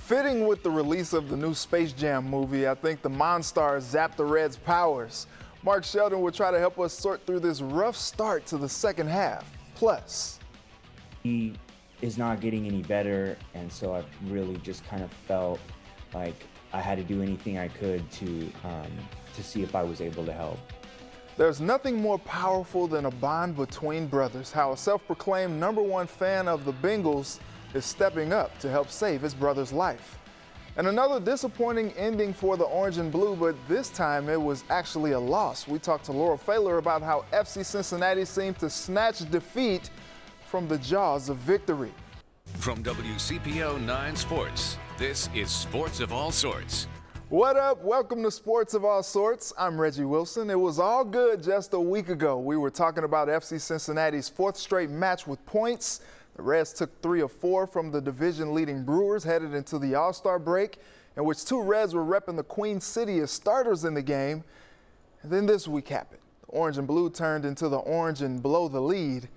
Fitting with the release of the new Space Jam movie, I think the Monstars zapped the Reds' powers. Mark Sheldon will try to help us sort through this rough start to the second half. Plus, he is not getting any better, and so I really just kind of felt like I had to do anything I could to see if I was able to help. There's nothing more powerful than a bond between brothers. How a self-proclaimed #1 fan of the Bengals is stepping up to help save his brother's life. And another disappointing ending for the Orange and Blue, but this time it was actually a loss. We talked to Laurel Pfahler about how FC Cincinnati seemed to snatch defeat from the jaws of victory. From WCPO 9 Sports, this is Sports of All Sorts. What up? Welcome to Sports of All Sorts. I'm Reggie Wilson. It was all good just a week ago. We were talking about FC Cincinnati's 4th straight match with points. The Reds took 3 of 4 from the division-leading Brewers headed into the All-Star break, in which 2 Reds were repping the Queen City as starters in the game. And then this week happened. The Orange and Blue turned into the Orange and blow the lead.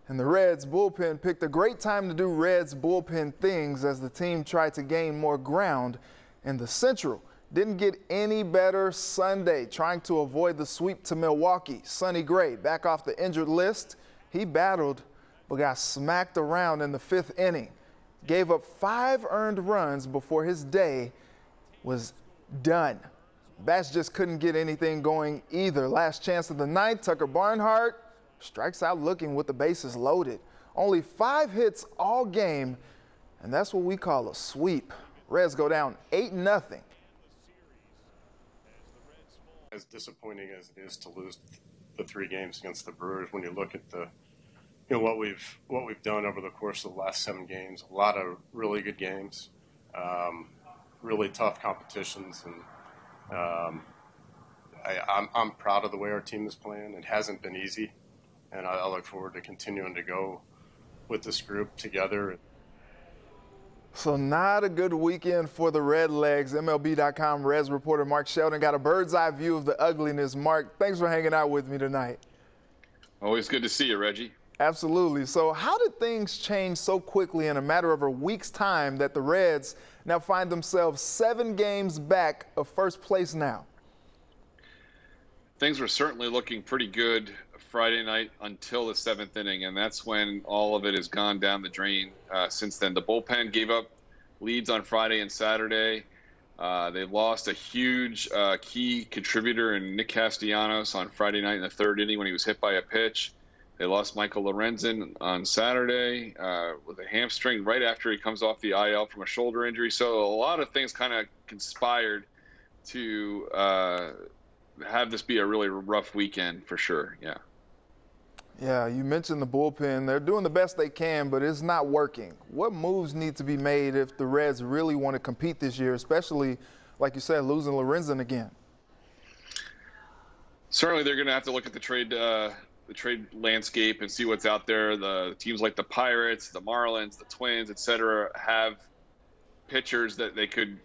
And the Reds bullpen picked a great time to do Reds bullpen things as the team tried to gain more ground in the Central. Didn't get any better Sunday, trying to avoid the sweep to Milwaukee. Sonny Gray back off the injured list. He battled but got smacked around in the 5th inning. Gave up 5 earned runs before his day was done. Bats just couldn't get anything going either. Last chance of the 9th, Tucker Barnhart strikes out looking with the bases loaded. Only 5 hits all game, and that's what we call a sweep. Reds go down 8-0. As disappointing as it is to lose the 3 games against the Brewers, when you look at the what we've done over the course of the last 7 games, a lot of really good games, really tough competitions, and I'm proud of the way our team is playing. It hasn't been easy, and I look forward to continuing to go with this group together. So not a good weekend for the Redlegs. MLB.com Reds reporter Mark Sheldon got a bird's eye view of the ugliness. Mark, thanks for hanging out with me tonight. Always good to see you, Reggie. Absolutely. So how did things change so quickly in a matter of a week's time that the Reds now find themselves 7 games back of first place now? Things were certainly looking pretty good Friday night until the 7th inning, and that's when all of it has gone down the drain since then. The bullpen gave up leads on Friday and Saturday. They lost a huge key contributor in Nick Castellanos on Friday night in the 3rd inning when he was hit by a pitch. They lost Michael Lorenzen on Saturday with a hamstring right after he comes off the IL from a shoulder injury. So a lot of things kind of conspired to have this be a really rough weekend for sure. Yeah. Yeah, you mentioned the bullpen. They're doing the best they can, but it's not working. What moves need to be made if the Reds really want to compete this year, especially, like you said, losing Lorenzen again? Certainly they're going to have to look at the trade landscape and see what's out there. The teams like the Pirates, the Marlins, the Twins, et cetera, have pitchers that they could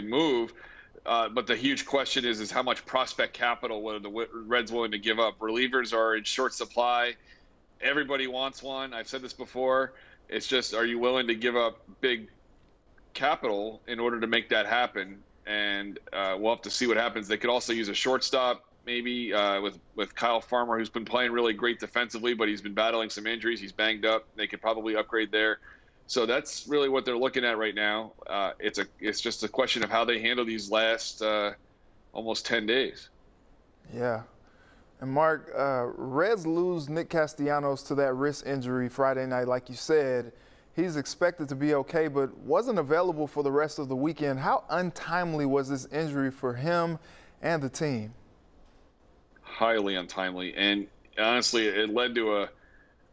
move. But the huge question is how much prospect capital were the Reds willing to give up? Relievers are in short supply. Everybody wants one. I've said this before. It's just, are you willing to give up big capital in order to make that happen? And we'll have to see what happens. They could also use a shortstop, maybe with Kyle Farmer, who's been playing really great defensively, but he's been battling some injuries. He's banged up. They could probably upgrade there. So that's really what they're looking at right now. It's just a question of how they handle these last almost 10 days. Yeah. And Mark, Reds lose Nick Castellanos to that wrist injury Friday night, like you said. He's expected to be okay, but wasn't available for the rest of the weekend. How untimely was this injury for him and the team? Highly untimely, and honestly, it led to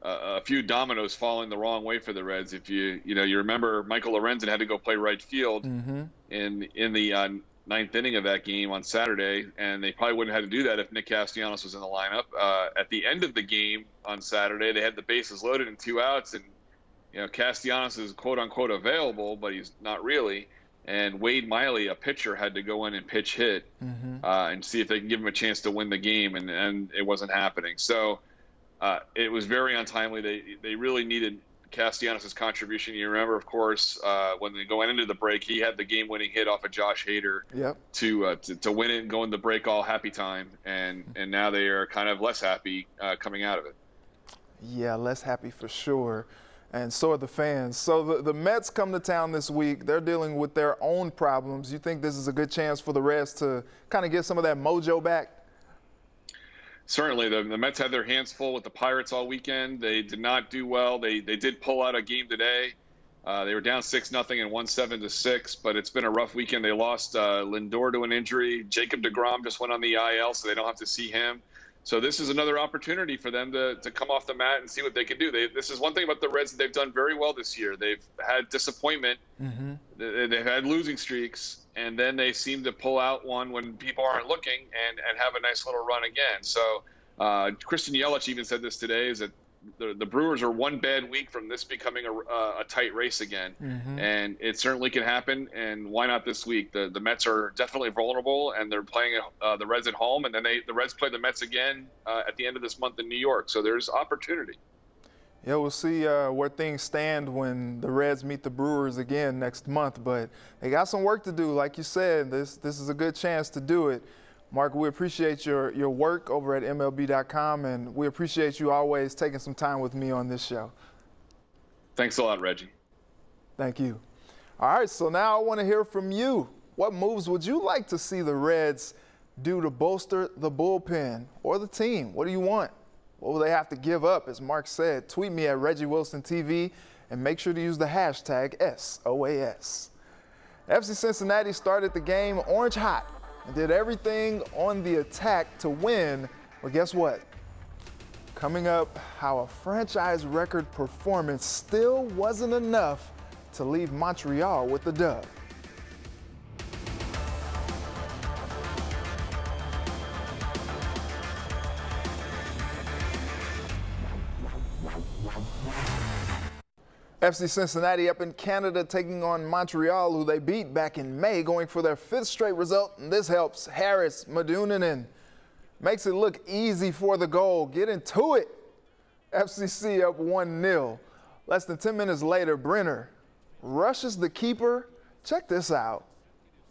a few dominoes falling the wrong way for the Reds. If you remember, Michael Lorenzen had to go play right field in the 9th inning of that game on Saturday, and they probably wouldn't have had to do that if Nick Castellanos was in the lineup. At the end of the game on Saturday, they had the bases loaded and 2 outs, and Castellanos is quote unquote available, but he's not really. And Wade Miley, a pitcher, had to go in and pitch hit and see if they can give him a chance to win the game, and it wasn't happening. So it was very untimely. They really needed Castellanos' contribution. You remember, of course, when they go into the break, he had the game-winning hit off of Josh Hader to win it and go in the break all happy time, and now they are kind of less happy coming out of it. Yeah, less happy for sure, and so are the fans. So the Mets come to town this week. They're dealing with their own problems. You think this is a good chance for the Reds to kind of get some of that mojo back? Certainly, the Mets had their hands full with the Pirates all weekend. They did not do well. They did pull out a game today. They were down 6-0 and won 7-6, but it's been a rough weekend. They lost Lindor to an injury. Jacob deGrom just went on the IL, so they don't have to see him. So this is another opportunity for them to come off the mat and see what they can do. This is one thing about the Reds that they've done very well this year. They've had disappointment. Mm-hmm. They've had losing streaks, and then they seem to pull out one when people aren't looking and have a nice little run again. So Christian Yelich even said this today, is that the Brewers are one bad week from this becoming a tight race again. Mm-hmm. And it certainly can happen, and why not this week? The Mets are definitely vulnerable, and they're playing the Reds at home, and then the Reds play the Mets again at the end of this month in New York. So there's opportunity. Yeah, we'll see where things stand when the Reds meet the Brewers again next month, but they got some work to do. Like you said, this is a good chance to do it. Mark, we appreciate your work over at MLB.com, and we appreciate you always taking some time with me on this show. Thanks a lot, Reggie. Thank you. All right, so now I want to hear from you. What moves would you like to see the Reds do to bolster the bullpen or the team? What do you want? What will they have to give up? As Mark said, tweet me at Reggie Wilson TV and make sure to use the hashtag SOAS. FC Cincinnati started the game orange hot and did everything on the attack to win. But guess what? Coming up, how a franchise record performance still wasn't enough to leave Montreal with the dub. FC Cincinnati up in Canada taking on Montreal, who they beat back in May, going for their 5th straight result. And this helps Harris Madunanen. Makes it look easy for the goal. Get into it. FCC up 1-0. Less than 10 minutes later, Brenner rushes the keeper. Check this out.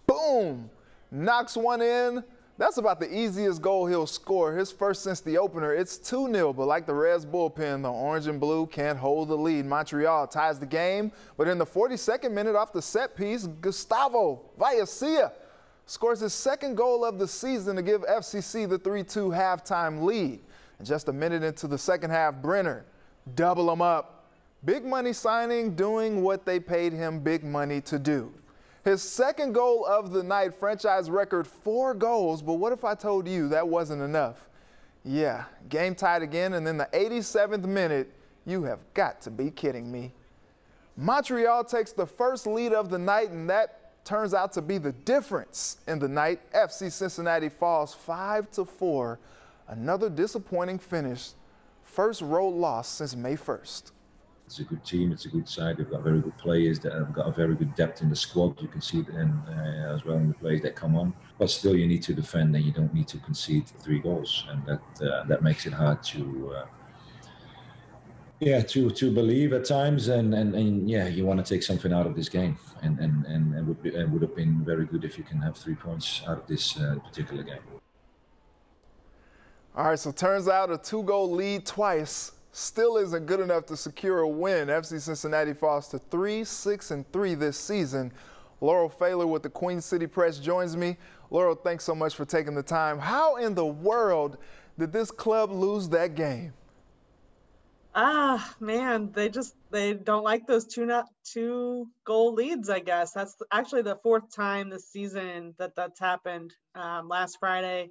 Boom! Knocks one in. That's about the easiest goal he'll score, his first since the opener. It's 2-0, but like the Reds bullpen, the orange and blue can't hold the lead. Montreal ties the game, but in the 42nd minute off the set piece, Gustavo Vallecilla scores his 2nd goal of the season to give FCC the 3-2 halftime lead. And just a minute into the second half, Brenner double them up. Big money signing, doing what they paid him big money to do. His 2nd goal of the night, franchise record 4 goals, but what if I told you that wasn't enough? Yeah, game tied again, and in the 87th minute, you have got to be kidding me. Montreal takes the first lead of the night, and that turns out to be the difference in the night. FC Cincinnati falls 5-4, another disappointing finish, first road loss since May 1st. It's a good team. It's a good side. They've got very good players that have got a very good depth in the squad. You can see it as well in the players that come on. But still, you need to defend, and you don't need to concede 3 goals, and that makes it hard to believe at times. And yeah, you want to take something out of this game, and it would have been very good if you can have 3 points out of this particular game. All right, so turns out a 2-goal lead twice still isn't good enough to secure a win. FC Cincinnati falls to 3-6-3 this season. Laurel Pfahler with the Queen City Press joins me. Laurel, thanks so much for taking the time. How in the world did this club lose that game? Man, they don't like those 2-goal leads, I guess. That's actually the 4th time this season that's happened. Last Friday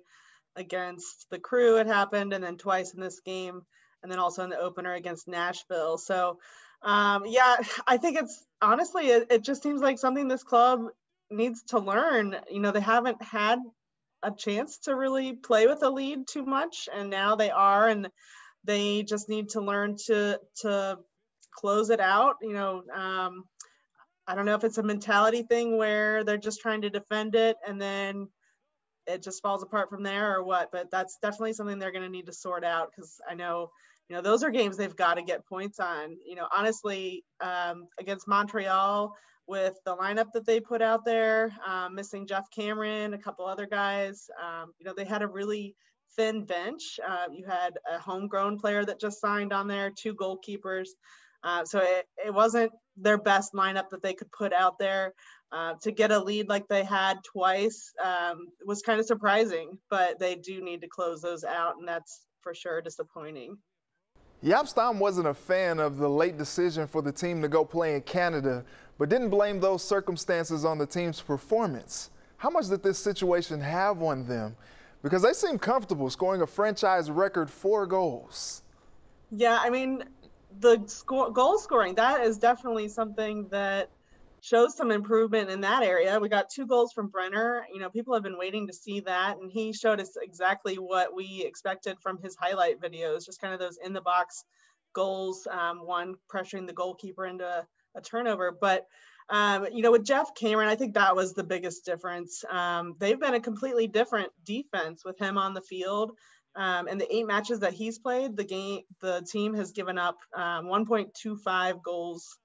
against the Crew it happened, and then twice in this game, and then also in the opener against Nashville. So, yeah, I think it's honestly, it just seems like something this club needs to learn. You know, they haven't had a chance to really play with a lead too much, and now they are, and they just need to learn to close it out. You know, I don't know if it's a mentality thing where they're just trying to defend it and then it just falls apart from there or what, but that's definitely something they're going to need to sort out, because I know those are games they've got to get points on. Honestly, against Montreal, with the lineup that they put out there, missing Jeff Cameron, a couple other guys, they had a really thin bench. You had a homegrown player that just signed on there, 2 goalkeepers. So it wasn't their best lineup that they could put out there. To get a lead like they had twice was kind of surprising, but they do need to close those out, and that's for sure disappointing. Jaap Stam wasn't a fan of the late decision for the team to go play in Canada, but didn't blame those circumstances on the team's performance. How much did this situation have on them? Because they seemed comfortable scoring a franchise record 4 goals. Yeah, I mean, the goal scoring, that is definitely something that shows some improvement in that area. We got 2 goals from Brenner. People have been waiting to see that, and he showed us exactly what we expected from his highlight videos, just kind of those in-the-box goals, one pressuring the goalkeeper into a turnover. But, with Jeff Cameron, I think that was the biggest difference. They've been a completely different defense with him on the field. In the 8 matches that he's played, the team has given up 1.25 goals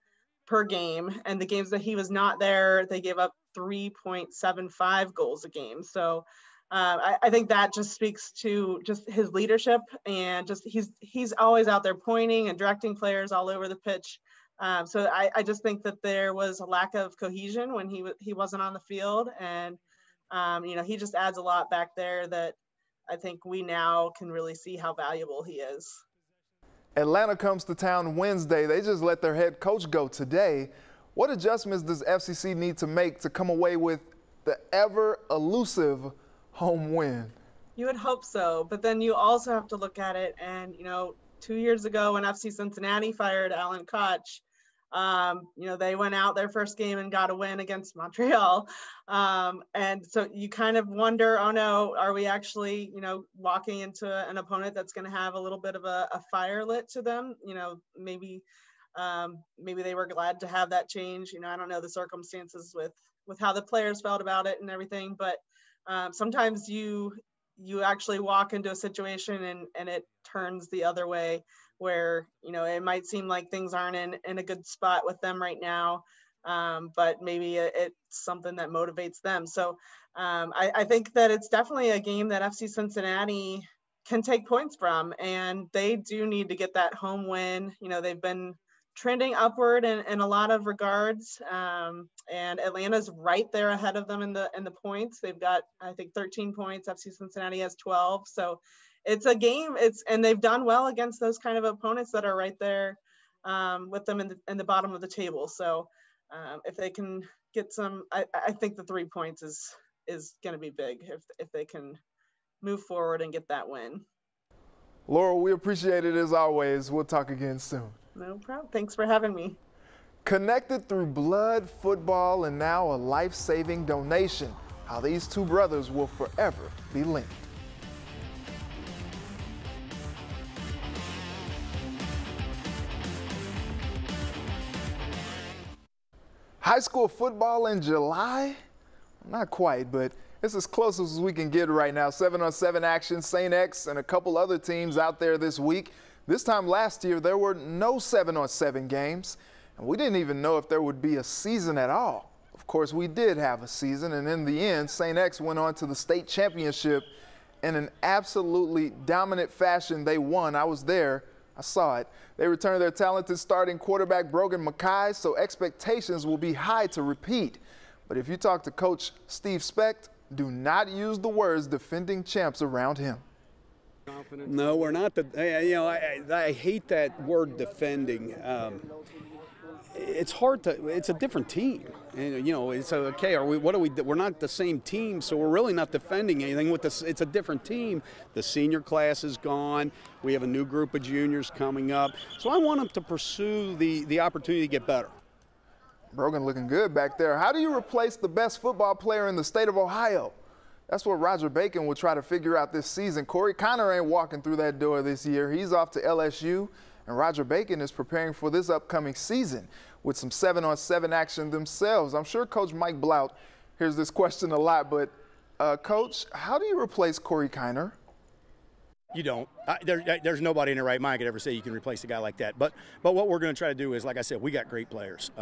per game, and the games that he was not there, they gave up 3.75 goals a game. So I think that just speaks to just his leadership, and just he's always out there pointing and directing players all over the pitch. So I just think that there was a lack of cohesion when he wasn't on the field, and he just adds a lot back there that I think we now can really see how valuable he is. Atlanta comes to town Wednesday. They just let their head coach go today. What adjustments does FCC need to make to come away with the ever elusive home win? You would hope so, but then you also have to look at it, and 2 years ago when FC Cincinnati fired Alan Koch, they went out their first game and got a win against Montreal. And so you kind of wonder, oh no, are we actually, walking into an opponent that's going to have a little bit of a fire lit to them? Maybe they were glad to have that change. I don't know the circumstances with how the players felt about it and everything, but sometimes you actually walk into a situation and it turns the other way, where it might seem like things aren't in a good spot with them right now, but maybe it's something that motivates them. So I think that it's definitely a game that FC Cincinnati can take points from, and they do need to get that home win. They've been trending upward in a lot of regards, and Atlanta's right there ahead of them in the points. They've got, I think, 13 points. FC Cincinnati has 12. So it's a game. And they've done well against those kind of opponents that are right there with them in the bottom of the table. So if they can get some, I think the 3 points is going to be big if they can move forward and get that win. Laurel, we appreciate it as always. We'll talk again soon. No problem. Thanks for having me. Connected through blood, football, and now a life-saving donation. How these 2 brothers will forever be linked. High school football in July? Not quite, but it's as close as we can get right now. 7-on-7 action, St. X and a couple other teams out there this week. This time last year, there were no 7-on-7 games, and we didn't even know if there would be a season at all. Of course, we did have a season, and in the end, St. X went on to the state championship in an absolutely dominant fashion. They won. I was there. I saw it. They returned their talented starting quarterback, Brogan Mackay, so expectations will be high to repeat. But if you talk to Coach Steve Specht, do not use the words defending champs around him. No, we're not. I hate that word defending. It's hard to. It's a different team, and it's okay. We're not the same team, so we're really not defending anything. With this, it's a different team. The senior class is gone. We have a new group of juniors coming up, so I want them to pursue the opportunity to get better. Brogan looking good back there. How do you replace the best football player in the state of Ohio? That's what Roger Bacon will try to figure out this season. Corey Connor ain't walking through that door this year. He's off to LSU, and Roger Bacon is preparing for this upcoming season with some 7-on-7 action themselves. I'm sure Coach Mike Blout hears this question a lot, but Coach, how do you replace Corey Connor? You don't. There's nobody in their right mind could ever say you can replace a guy like that. But what we're going to try to do is, like I said, we got great players.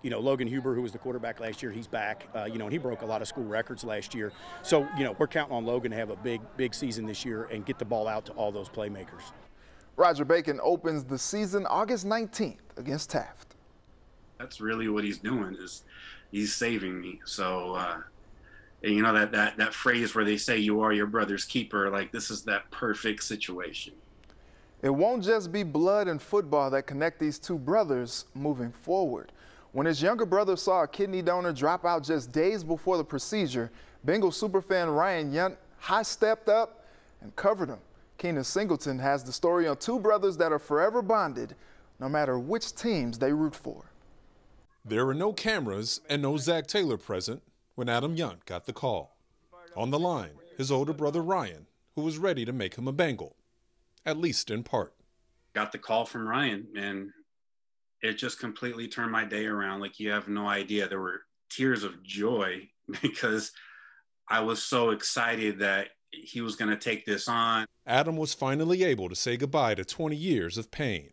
Logan Huber, who was the quarterback last year, he's back. And he broke a lot of school records last year. So, we're counting on Logan to have a big season this year and get the ball out to all those playmakers. Roger Bacon opens the season August 19th against Taft. That's really what he's doing, is he's saving me. So, that phrase where they say you are your brother's keeper, like this is that perfect situation. It won't just be blood and football that connect these two brothers moving forward. When his younger brother saw a kidney donor drop out just days before the procedure, Bengals superfan Ryan Yunt high-stepped up and covered him. Keenan Singleton has the story on two brothers that are forever bonded, no matter which teams they root for. There were no cameras and no Zach Taylor present when Adam Yunt got the call. On the line, his older brother Ryan, who was ready to make him a Bengal, at least in part. Got the call from Ryan, and it just completely turned my day around. Like, you have no idea. There were tears of joy because I was so excited that he was going to take this on. Adam was finally able to say goodbye to 20 years of pain.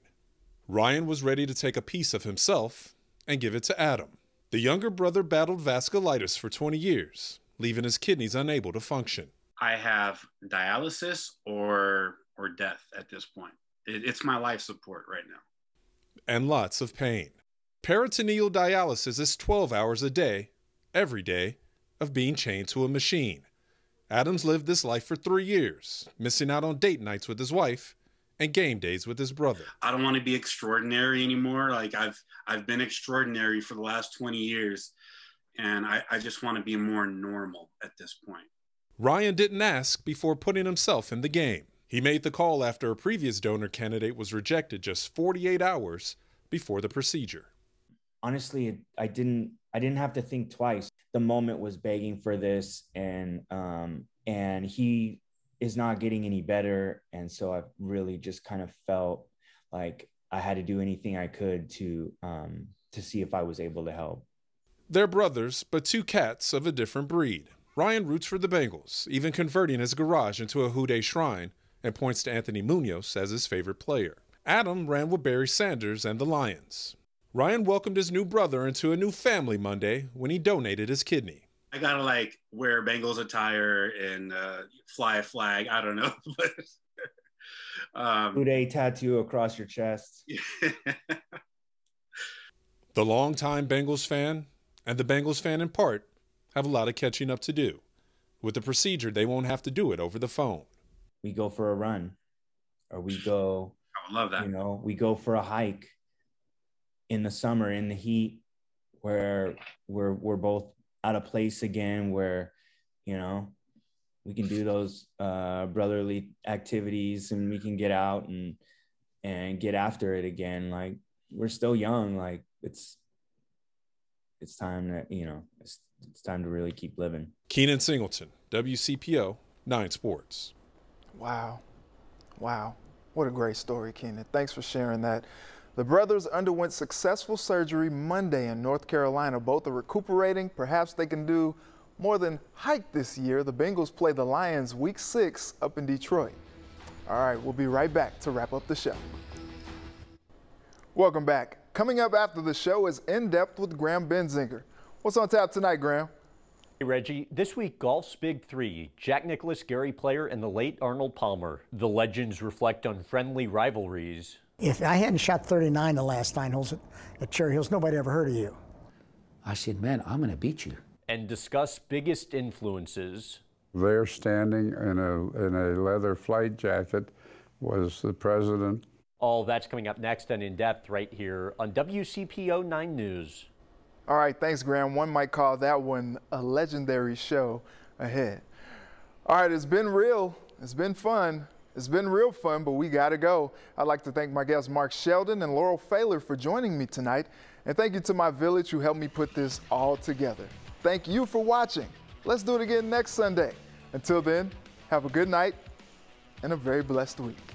Ryan was ready to take a piece of himself and give it to Adam. The younger brother battled vasculitis for 20 years, leaving his kidneys unable to function. I have dialysis or death at this point. It's my life support right now. And lots of pain. Peritoneal dialysis is 12 hours a day, every day, of being chained to a machine. Adam's lived this life for 3 years, missing out on date nights with his wife and game days with his brother. I don't want to be extraordinary anymore. Like, I've been extraordinary for the last 20 years, and I just want to be more normal at this point. Ryan didn't ask before putting himself in the game. He made the call after a previous donor candidate was rejected just 48 hours before the procedure. Honestly, I didn't have to think twice. The moment was begging for this, and he is not getting any better. And so I really just kind of felt like I had to do anything I could to see if I was able to help. They're brothers, but two cats of a different breed. Ryan roots for the Bengals, even converting his garage into a Houday shrine, and points to Anthony Munoz as his favorite player. Adam ran with Barry Sanders and the Lions. Ryan welcomed his new brother into a new family Monday when he donated his kidney. I gotta wear Bengals attire and fly a flag. I don't know, but Houday tattoo across your chest. The longtime Bengals fan and the Bengals fan in part have a lot of catching up to do. With the procedure, they won't have to do it over the phone. We go for a run, or we go. I would love that. We go for a hike in the summer in the heat, where we're both out of place again, where we can do those brotherly activities, and we can get out and get after it again. Like, we're still young. Like, it's time that it's time to really keep living. Keenan Singleton, WCPO 9 Sports. Wow. What a great story, Keenan. Thanks for sharing that. The brothers underwent successful surgery Monday in North Carolina. Both are recuperating. Perhaps they can do more than hike this year. The Bengals play the Lions Week 6 up in Detroit. All right, we'll be right back to wrap up the show. Welcome back. Coming up after the show is In Depth with Graham Benzinger. What's on tap tonight, Graham? Hey, Reggie. This week, golf's big three, Jack Nicklaus, Gary Player, and the late Arnold Palmer. The legends reflect on friendly rivalries. If I hadn't shot 39 the last 9 holes at Cherry Hills, nobody ever heard of you. I said, man, I'm going to beat you. And discuss biggest influences. There, standing in a leather flight jacket, was the president. All that's coming up next and In Depth right here on WCPO 9 News. All right, thanks, Graham. One might call that one a legendary show ahead. All right, it's been real. It's been fun. It's been real fun, but we got to go. I'd like to thank my guests Mark Sheldon and Laurel Pfaller for joining me tonight. And thank you to my village who helped me put this all together. Thank you for watching. Let's do it again next Sunday. Until then, have a good night and a very blessed week.